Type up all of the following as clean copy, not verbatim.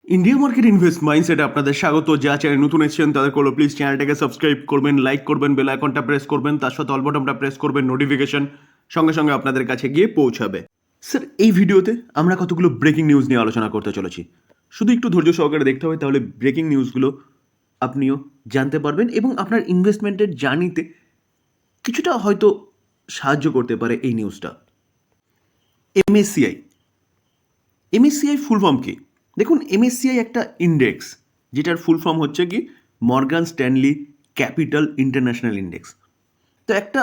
India market invest মাইন্ডসেটে আপনাদের স্বাগত। যা চ্যানেল নতুন এসেছেন তাদের করলো প্লিজ চ্যানেলটাকে সাবস্ক্রাইব করবেন, লাইক করবেন, বেল আইকনটা প্রেস করবেন, তার সাথে অল বাটনটা প্রেস করবেন, নোটিফিকেশন সঙ্গে সঙ্গে আপনাদের কাছে গিয়ে পৌঁছাবে। স্যার, এই ভিডিওতে আমরা কতগুলো ব্রেকিং নিউজ নিয়ে আলোচনা করতে চলেছি। শুধু একটু ধৈর্য সহকারে দেখতে হবে, তাহলে ব্রেকিং নিউজগুলো আপনিও জানতে পারবেন এবং আপনার ইনভেস্টমেন্টের জার্নিতে কিছুটা হয়তো সাহায্য করতে পারে এই নিউজটা। এমএসসিআই এমএসসিআই ফুল ফর্ম কি? দেখুন, এমএসসিআই একটা ইন্ডেক্স, যেটার ফুল ফর্ম হচ্ছে কি Morgan Stanley capital international index. তো একটা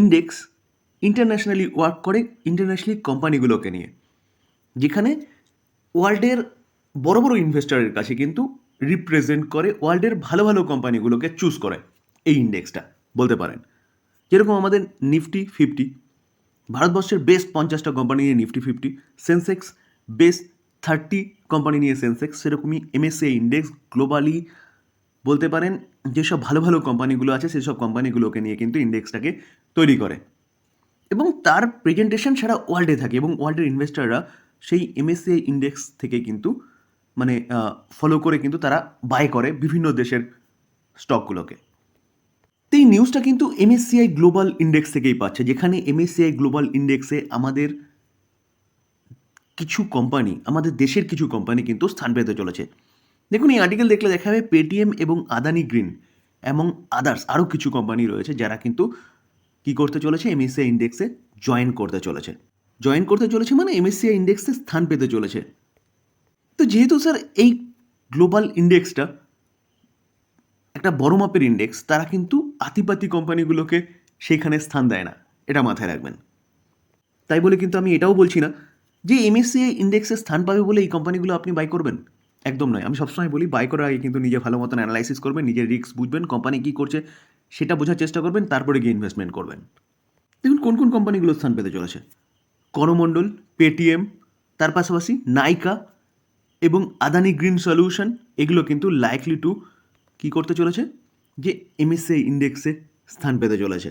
ইন্ডেক্স ইন্টারন্যাশনালি ওয়ার্ক করে ইন্টারন্যাশনালি কোম্পানিগুলোকে নিয়ে, যেখানে ওয়ার্ল্ডের বড় বড় ইনভেস্টরের কাছে কিন্তু রিপ্রেজেন্ট করে ওয়ার্ল্ডের ভালো ভালো কোম্পানিগুলোকে চুজ করে এই ইন্ডেক্সটা বলতে পারেন। যেরকম আমাদের নিফটি 50, ভারতবর্ষের বেস্ট 50টা কোম্পানি নিয়ে নিফটি 50, সেন্সেক্স বেস্ট 30 কোম্পানি নিয়ে সেন্সেক্স, সেরকমই এমএসসিআই ইন্ডেক্স গ্লোবালি বলতে পারেন যেসব ভালো ভালো কোম্পানিগুলো আছে সেসব কোম্পানিগুলোকে নিয়ে কিন্তু ইন্ডেক্সটাকে তৈরি করে এবং তার প্রেজেন্টেশন সারা ওয়ার্ল্ডে থাকে এবং ওয়ার্ল্ডের ইনভেস্টাররা সেই এমএসসিআই ইন্ডেক্স থেকে কিন্তু মানে ফলো করে কিন্তু তারা বাই করে বিভিন্ন দেশের স্টকগুলোকে। তো এই নিউজটা কিন্তু এমএসসিআই গ্লোবাল ইন্ডেক্স থেকেই পাচ্ছে, যেখানে এমএসসিআই গ্লোবাল ইন্ডেক্সে আমাদের কিছু কোম্পানি, আমাদের দেশের কিছু কোম্পানি কিন্তু স্থান পেতে চলেছে। দেখুন, এই আর্টিকেল দেখলে দেখা যাবে পেটিএম এবং আদানি গ্রিন এবং আদার্স আরও কিছু কোম্পানি রয়েছে যারা কিন্তু কী করতে চলেছে, এমএসসিআই ইন্ডেক্সে জয়েন করতে চলেছে মানে এমএসসিআই ইন্ডেক্সে স্থান পেতে চলেছে। তো যেহেতু স্যার এই গ্লোবাল ইন্ডেক্সটা একটা বড় মাপের ইন্ডেক্স, তারা কিন্তু আতিপাতি কোম্পানিগুলোকে সেইখানে স্থান দেয় না, এটা মাথায় রাখবেন। তাই বলে কিন্তু আমি এটাও বলছি না যে এমএসসিআই ইন্ডেক্সে স্থান পাবে বলে এই কোম্পানিগুলো আপনি বাই করবেন, একদম নয়। আমি সবসময় বলি বাই করার আগে কিন্তু নিজে ভালো মতন অ্যানালাইসিস করবেন, নিজের রিস্ক বুঝবেন, কোম্পানি কী করছে সেটা বোঝার চেষ্টা করবেন, তারপরে গিয়ে ইনভেস্টমেন্ট করবেন। দেখুন কোন কোন কোম্পানিগুলো স্থান পেতে চলেছে: করমণ্ডল, পেটিএম, তার পাশাপাশি নাইকা এবং আদানি গ্রিন সলিউশন, এগুলো কিন্তু লাইকলি টু কী করতে চলেছে, যে এমএসসিআই ইন্ডেক্সে স্থান পেতে চলেছে।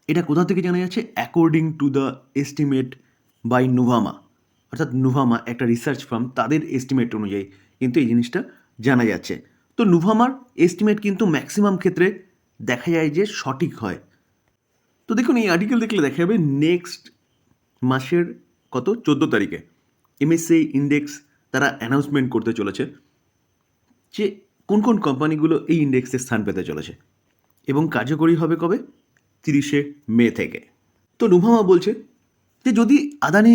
এটা কোথা থেকে জানা যাচ্ছে? According to the estimate by Nuvama, অর্থাৎ নুভামা একটা রিসার্চ ফার্ম, তাদের এস্টিমেট অনুযায়ী কিন্তু এই জিনিসটা জানা যাচ্ছে। তো নুভামার এস্টিমেট কিন্তু ম্যাক্সিমাম ক্ষেত্রে দেখা যায় যে সঠিক হয়। তো দেখুন, এই আর্টিকেল দেখলে দেখা যাবে নেক্সট মাসের 14 তারিখে এমএসসিআই ইন্ডেক্স তারা অ্যানাউন্সমেন্ট করতে চলেছে যে কোন কোন কোম্পানিগুলো এই ইন্ডেক্সে স্থান পেতে চলেছে এবং কার্যকরী হবে কবে? 30শে মে থেকে। তো নুভামা বলছে যে যদি আদানি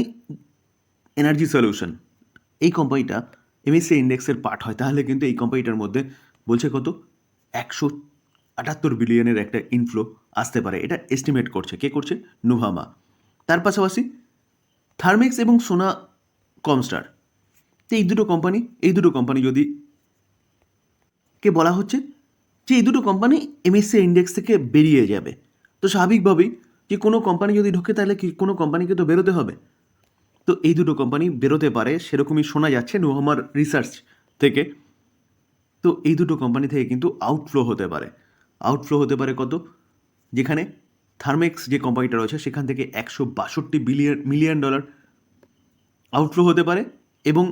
এনার্জি সলিউশন এই কোম্পানিটা এমএসসিআই ইন্ডেক্সের পার্ট হয়, তাহলে কিন্তু এই কোম্পানিটার মধ্যে বলছে কত 178 বিলিয়নের একটা ইনফ্লো আসতে পারে, এটা এস্টিমেট করছে। কে করছে? নুভামা। তার পাশাপাশি থার্মেক্স এবং সোনা কমস্টার, তো এই দুটো কোম্পানি যদি কে বলা হচ্ছে যে এই দুটো কোম্পানি এমএসসিআই ইন্ডেক্স থেকে বেরিয়ে যাবে। তো স্বাভাবিকভাবেই যে কোনো কোম্পানি যদি ঢোকে তাহলে কি কোনো কোম্পানিকে তো বেরোতে হবে। তো এই দুটো কোম্পানি বেরোতে পারে, সেরকমই শোনা যাচ্ছে নুভামার রিসার্চ থেকে। তো এই দুটো কোম্পানি থেকে কিন্তু আউটফ্লো হতে পারে কত? যেখানে থার্মেক্স যে কোম্পানিটা রয়েছে সেখান থেকে 162 মিলিয়ন ডলার আউটফ্লো হতে পারে এবং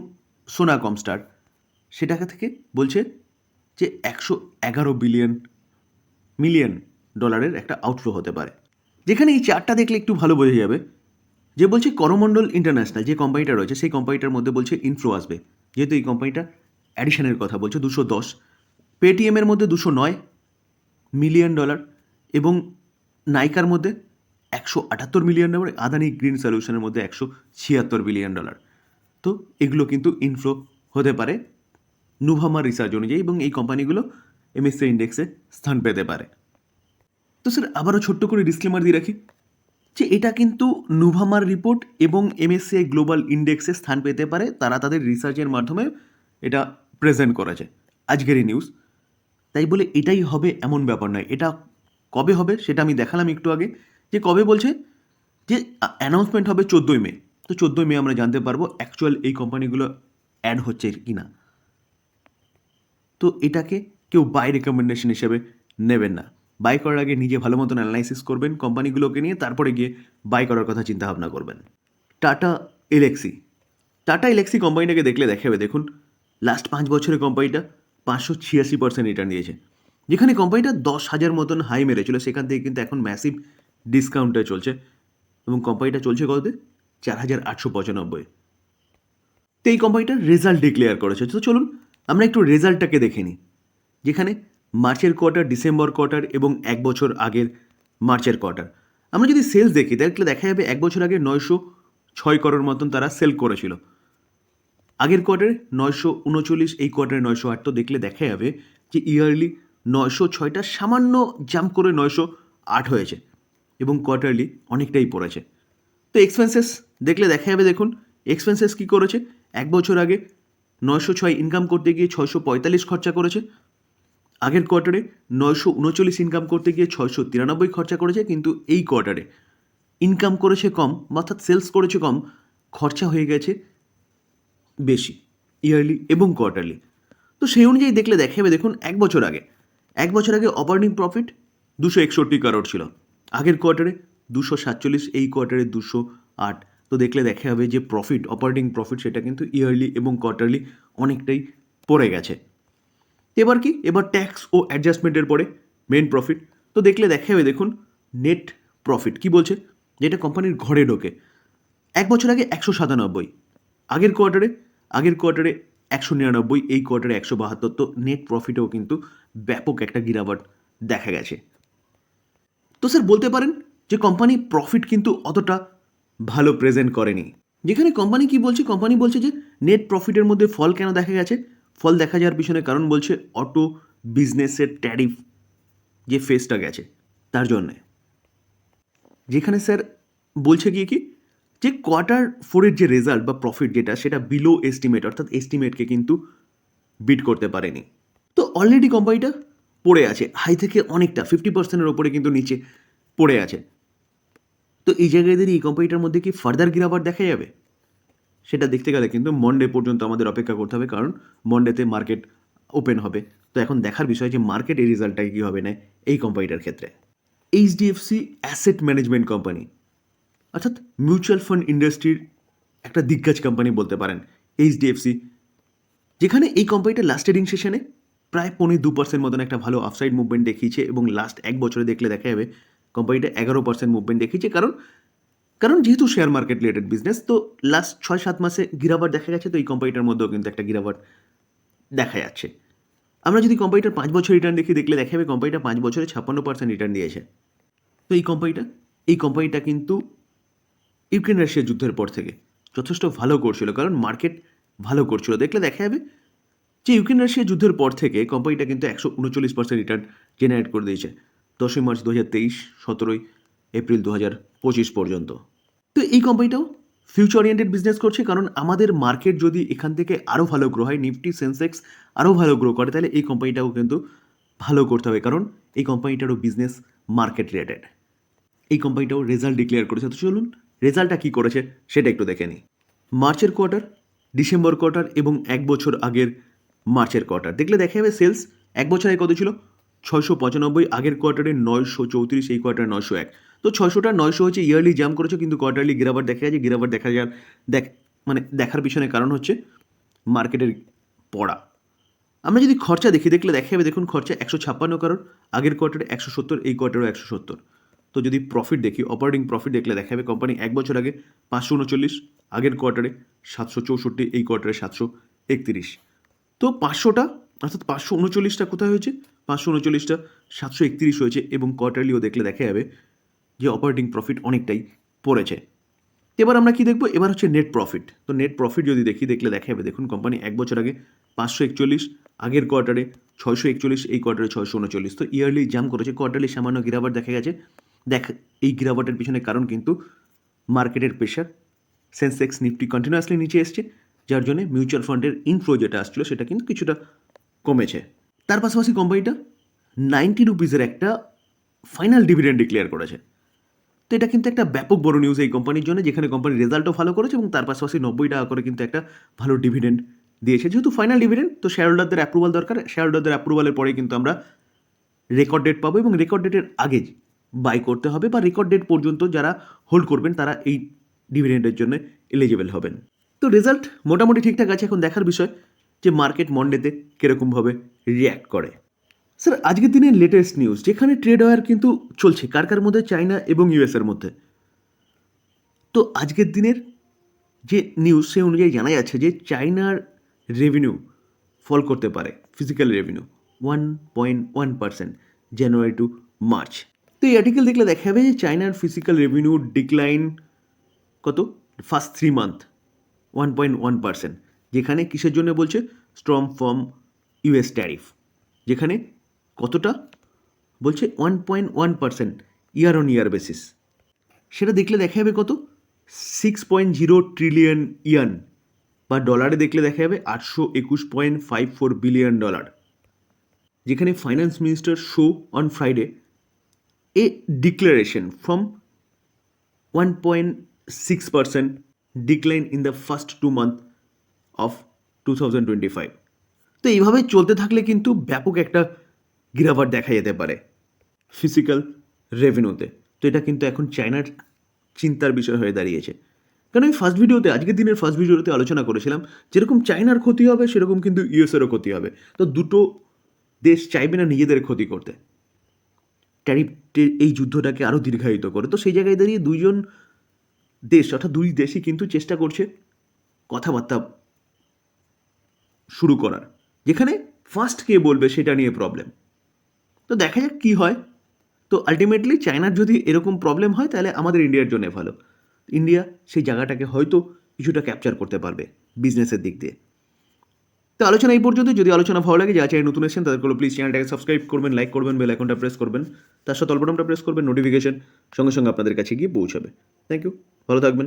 সোনা কমস্টার সেটাকে থেকে বলছে যে 111 মিলিয়ন ডলারের একটা আউটফ্লো হতে পারে। যেখানে এই চারটা দেখলে একটু ভালো বোঝা যাবে যে বলছে করমণ্ডল ইন্টারন্যাশনাল যে কোম্পানিটা রয়েছে সেই কোম্পানিটার মধ্যে বলছে ইনফ্লো আসবে, যেহেতু এই কোম্পানিটা অ্যাডিশনের কথা বলছে 210, পেটিএমের মধ্যে 209 মিলিয়ন ডলার এবং নাইকার মধ্যে 178 মিলিয়ন ডলার, আদানি গ্রিন সলিউশনের মধ্যে 176 বিলিয়ন ডলার। তো এগুলো কিন্তু ইনফ্লো হতে পারে নুভামা রিসার্চ অনুযায়ী এবং এই কোম্পানিগুলো এমএসসিআই ইন্ডেক্সে স্থান পেতে পারে। তো স্যার আবারও ছোট্ট করে ডিসক্লেমার দিয়ে রাখি যে এটা কিন্তু নুভামার রিপোর্ট এবং এমএসসিআই গ্লোবাল ইন্ডেক্সে স্থান পেতে পারে, তারা তাদের রিসার্চের মাধ্যমে এটা প্রেজেন্ট করেছে আজকেরই নিউজ। তাই বলে এটাই হবে এমন ব্যাপার নয়। এটা কবে হবে সেটা আমি দেখালাম একটু আগে, যে কবে বলছে যে অ্যানাউন্সমেন্ট হবে 14ই মে। তো 14ই মে আমরা জানতে পারবো অ্যাকচুয়াল এই কোম্পানিগুলো অ্যাড হচ্ছে কি না। তো এটাকে কেউ বাই রেকমেন্ডেশন হিসেবে নেবেন না। বাই করার আগে নিজে ভালো মতন অ্যানালাইসিস করবেন কোম্পানিগুলোকে নিয়ে, তারপরে গিয়ে বাই করার কথা চিন্তাভাবনা করবেন। টাটা এলেক্সি কোম্পানিটাকে দেখলে দেখাবে, দেখুন লাস্ট 5 বছরে কোম্পানিটা 586% রিটার্ন দিয়েছে। যেখানে কোম্পানিটা 10,000 মতন হাই মেরেছিল, সেখান থেকে কিন্তু এখন ম্যাসিভ ডিসকাউন্টে চলছে এবং কোম্পানিটা চলছে কততে? 4,895। তো এই কোম্পানিটার রেজাল্ট ডিক্লেয়ার করেছে। তো চলুন আমরা একটু রেজাল্টটাকে দেখে নিই। যেখানে মার্চের কোয়ার্টার, ডিসেম্বর কোয়ার্টার এবং 1 বছর আগের মার্চের কোয়ার্টার। আমরা যদি সেলস দেখি তাহলে দেখা যাবে 1 বছর আগে 906 করোড় মতন তারা সেল করেছিল। আগের কোয়ার্টারে 939, এই কোয়ার্টারে 908। তো দেখলে দেখা যাবে যে ইয়ারলি 906টা সামান্য জাম্প করে 908 হয়েছে এবং কোয়ার্টারলি অনেকটাই পড়েছে। তো এক্সপেন্সেস দেখলে দেখা যাবে, দেখুন এক্সপেন্সেস কী করেছে। 1 বছর আগে 906 ইনকাম করতে গিয়ে 645 খরচা করেছে। আগের কোয়ার্টারে 939 ইনকাম করতে গিয়ে 693 খরচা করেছে, কিন্তু এই কোয়ার্টারে ইনকাম করেছে কম, অর্থাৎ সেলস করেছে কম, খরচা হয়ে গেছে বেশি ইয়ারলি এবং কোয়ার্টারলি। তো সেই অনুযায়ী দেখলে দেখা যাবে, দেখুন 1 বছর আগে অপারেটিং প্রফিট 261 করোড় ছিল। আগের কোয়ার্টারে 247, এই কোয়ার্টারে 208। তো দেখলে দেখা যাবে যে প্রফিট, অপারেটিং প্রফিট, সেটা কিন্তু ইয়ারলি এবং কোয়ার্টারলি অনেকটাই পড়ে গেছে। এবার কি, এবার ট্যাক্স ও অ্যাডজাস্টমেন্টের পরে মেন প্রফিট। তো দেখলে দেখা যাবে, দেখুন নেট প্রফিট কি বলছে, যেটা কোম্পানির ঘরে ঢোকে। 1 বছর আগে 197, আগের কোয়ার্টারে 199, এই কোয়ার্টারে 172। তো নেট প্রফিটেও কিন্তু ব্যাপক একটা গিরাবট দেখা গেছে। তো স্যার বলতে পারেন যে কোম্পানি প্রফিট কিন্তু অতটা ভালো প্রেজেন্ট করেনি। যেখানে কোম্পানি কি বলছে, কোম্পানি বলছে যে নেট প্রফিটের মধ্যে ফল কেন দেখা গেছে, ফল দেখা যাওয়ার পিছনে কারণ বলছে অটো বিজনেসের ট্যারিফ যে ফেসটা গেছে তার জন্যে। যেখানে স্যার বলছে গিয়ে কি, যে কোয়ার্টার 4-এর যে রেজাল্ট বা প্রফিট যেটা, সেটা বিলো এস্টিমেট, অর্থাৎ এস্টিমেটকে কিন্তু বিট করতে পারেনি। তো অলরেডি কোম্পানিটা পড়ে আছে হাই থেকে অনেকটা 50%-এর ওপরে কিন্তু নিচে পড়ে আছে। তো এই জায়গায় দাঁড়িয়ে এই কোম্পানিটার মধ্যে কি ফার্দার গিরাবট দেখা যাবে, সেটা দেখতে গেলে কিন্তু মন্ডে পর্যন্ত আমাদের অপেক্ষা করতে হবে, কারণ মন্ডেতে মার্কেট ওপেন হবে। তো এখন দেখার বিষয় যে মার্কেট এই রেজাল্টটাই কী হবে না এই কোম্পানিটার ক্ষেত্রে। এইচডিএফসি অ্যাসেট ম্যানেজমেন্ট কোম্পানি, অর্থাৎ মিউচুয়াল ফান্ড ইন্ডাস্ট্রির একটা দিগ্গজ কোম্পানি বলতে পারেন এইচডিএফসি। যেখানে এই কোম্পানিটা লাস্ট ট্রেডিং সেশনে প্রায় 2% মতন একটা ভালো আপসাইড মুভমেন্ট দেখিয়েছে এবং লাস্ট 1 বছরে দেখলে দেখা যাবে কোম্পানিটা 11% মুভমেন্ট দেখিয়েছে। কারণ যেহেতু শেয়ার মার্কেট রিলেটেড বিজনেস, তো লাস্ট 6-7 মাসে গিরাবট দেখা গেছে। তো এই কোম্পানিটার মধ্যেও কিন্তু একটা গিরাবট দেখা যাচ্ছে। আমরা যদি কোম্পানিটার 5 বছর রিটার্ন দেখলে দেখা যাবে কোম্পানিটা 5 বছরে 56% রিটার্ন দিয়েছে। তো এই কোম্পানিটা কিন্তু ইউক্রেন রাশিয়া যুদ্ধের পর থেকে যথেষ্ট ভালো করছিল, কারণ মার্কেট ভালো করছিল। দেখলে দেখা যাবে যে ইউক্রেন রাশিয়া যুদ্ধের পর থেকে কোম্পানিটা কিন্তু 139% রিটার্ন জেনারেট করে দিয়েছে 10ই মার্চ 2023, 17ই এপ্রিল 2025 পর্যন্ত। তো এই কোম্পানিটাও ফিউচার ওরিয়েন্টেড বিজনেস করছে, কারণ আমাদের মার্কেট যদি এখান থেকে আরও ভালো গ্রো হয়, নিফটি সেন্সেক্স আরও ভালো গ্রো করে, তাহলে এই কোম্পানিটাও কিন্তু ভালো করতে হবে, কারণ এই কোম্পানিটারও বিজনেস মার্কেট রিলেটেড। এই কোম্পানিটাও রেজাল্ট ডিক্লেয়ার করেছে। তো চলুন রেজাল্টটা কী করেছে সেটা একটু দেখে নিই। মার্চের কোয়ার্টার, ডিসেম্বর কোয়ার্টার এবং 1 বছর আগের মার্চের কোয়ার্টার দেখলে দেখা যাবে সেলস 1 বছর আগে কত ছিল, 695, আগের কোয়ার্টারে 934, এই কোয়ার্টারে 901। তো 600টা 900 হচ্ছে ইয়ারলি জাম্প করেছে, কিন্তু কোয়ার্টারলি গিরাবট দেখা গেছে। গিরাবট দেখা যাওয়ার দেখার পিছনে কারণ হচ্ছে মার্কেটের পড়া। আমরা যদি খরচা দেখলে দেখা যাবে, দেখুন খরচা 156 করোড়, আগের কোয়ার্টারে 170, এই কোয়ার্টারেও 170। তো যদি প্রফিট দেখি, অপারেটিং প্রফিট দেখলে দেখা যাবে কোম্পানি 1 বছর আগে 539, আগের কোয়ার্টারে 764, এই কোয়ার্টারে 731। তো 500টা অর্থাৎ 539টা কোথায় হয়েছে, 539টা 731 হয়েছে এবং কোয়ার্টারলিও দেখলে দেখা যাবে যে অপারেটিং প্রফিট অনেকটাই পড়েছে। এবার আমরা কি দেখব, এবার হচ্ছে নেট প্রফিট। তো নেট প্রফিট যদি দেখলে দেখা যাবে, দেখুন কোম্পানি 1 বছর আগে 541, আগের কোয়ার্টারে 641, এই কোয়ার্টারে 639। তো ইয়ারলি জাম্প করেছে, কোয়ার্টারলি সামান্য গিরাবট দেখা গেছে। এই গিরাবটের পিছনে কারণ কিন্তু মার্কেটের প্রেশার, সেন্সেক্স নিফটি কন্টিনিউয়াসলি নিচে এসছে, যার জন্য মিউচুয়াল ফান্ডের ইনফ্লো যেটা আসছিল সেটা কিন্তু কিছুটা কমেছে। তার পাশাপাশি কোম্পানিটা 90 রুপিসের একটা ফাইনাল ডিভিডেন্ড ডিক্লেয়ার করেছে। তো এটা কিন্তু একটা ব্যাপক বড় নিউজ এই কোম্পানির জন্য, যেখানে কোম্পানির রেজাল্টও ভালো করেছে এবং তার পাশাপাশি 90 টাকা করে কিন্তু একটা ভালো ডিভিডেন্ড দিয়েছে। যেহেতু ফাইনাল ডিভিডেন্ড, তো শেয়ার হোল্ডারদের অ্যাপ্রুভাল দরকার। শেয়ার হোল্ডারদের অ্যাপ্রুভালের পরেই কিন্তু আমরা রেকর্ড ডেট পাবো এবং রেকর্ড ডেটের আগে বাই করতে হবে, বা রেকর্ড ডেট পর্যন্ত যারা হোল্ড করবেন তারা এই ডিভিডেন্ডের জন্য এলিজিবল হবেন। তো রেজাল্ট মোটামুটি ঠিকঠাক আছে। এখন দেখার বিষয় যে মার্কেট মন্ডেতে কীরকমভাবে রিয়্যাক্ট করে। স্যার আজকের দিনের লেটেস্ট নিউজ, যেখানে ট্রেড ওয়ার কিন্তু চলছে কার কার মধ্যে, চায়না এবং ইউএসের মধ্যে। তো আজকের দিনের যে নিউজ সেই অনুযায়ী জানা যাচ্ছে যে চায়নার রেভিনিউ ফল করতে পারে, ফিজিক্যাল রেভিনিউ 1.1% জানুয়ারি টু মার্চ। তো এই আর্টিকেল দেখলে দেখা যাবে যে চায়নার ফিজিক্যাল রেভিনিউ ডিক্লাইন কত, ফার্স্ট 3 মান্থ 1.1%, যেখানে কিসের জন্য বলছে, স্ট্রং ফ্রম ইউএস ট্যারিফ, যেখানে কতটা বলছে 1.1% ইয়ার অন ইয়ার বেসিস। সেটা দেখলে দেখা যাবে কত, 6.0 ট্রিলিয়ন ইয়ান, বা ডলারে দেখলে দেখা যাবে 821.54 বিলিয়ন ডলার, যেখানে finance minister show on Friday A declaration from 1.6% decline in the first 2 month of 2025। তো এইভাবে চলতে থাকলে কিন্তু ব্যাপক একটা গিরাবাট দেখা যেতে পারে ফিজিক্যাল রেভিনিউতে। তো এটা কিন্তু এখন চায়নার চিন্তার বিষয় হয়ে দাঁড়িয়েছে। কারণ আমি আজকের দিনের ফার্স্ট ভিডিওতে আলোচনা করেছিলাম, যেরকম চায়নার ক্ষতি হবে সেরকম কিন্তু ইউএসেরও ক্ষতি হবে। তো দুটো দেশ চাইবে না নিজেদের ক্ষতি করতে, ট্যারিফের এই যুদ্ধটাকে আরও দীর্ঘায়িত করে। তো সেই জায়গায় দাঁড়িয়ে দুইজন দেশ, অর্থাৎ দুই দেশই কিন্তু চেষ্টা করছে কথাবার্তা শুরু করার, যেখানে ফার্স্ট কে বলবে সেটা নিয়ে প্রবলেম। তো দেখা যাক কী হয়। তো আলটিমেটলি চায়নার যদি এরকম প্রবলেম হয় তাহলে আমাদের ইন্ডিয়ার জন্য ভালো। ইন্ডিয়া সেই জায়গাটাকে হয়তো কিছুটা ক্যাপচার করতে পারবে বিজনেসের দিক দিয়ে। তো আলোচনা এই পর্যন্ত। যদি আলোচনা ভালো লাগে, যারা চ্যানেল নতুন এসেছেন তাদেরগুলো প্লিজ চ্যানেলটাকে সাবস্ক্রাইব করবেন, লাইক করবেন, বেল আইকনটা প্রেস করবেন, তার সাথে অল বাটনটা প্রেস করবেন, নোটিফিকেশন সঙ্গে সঙ্গে আপনাদের কাছে গিয়ে পৌঁছাবে। থ্যাংক ইউ, ভালো থাকবেন।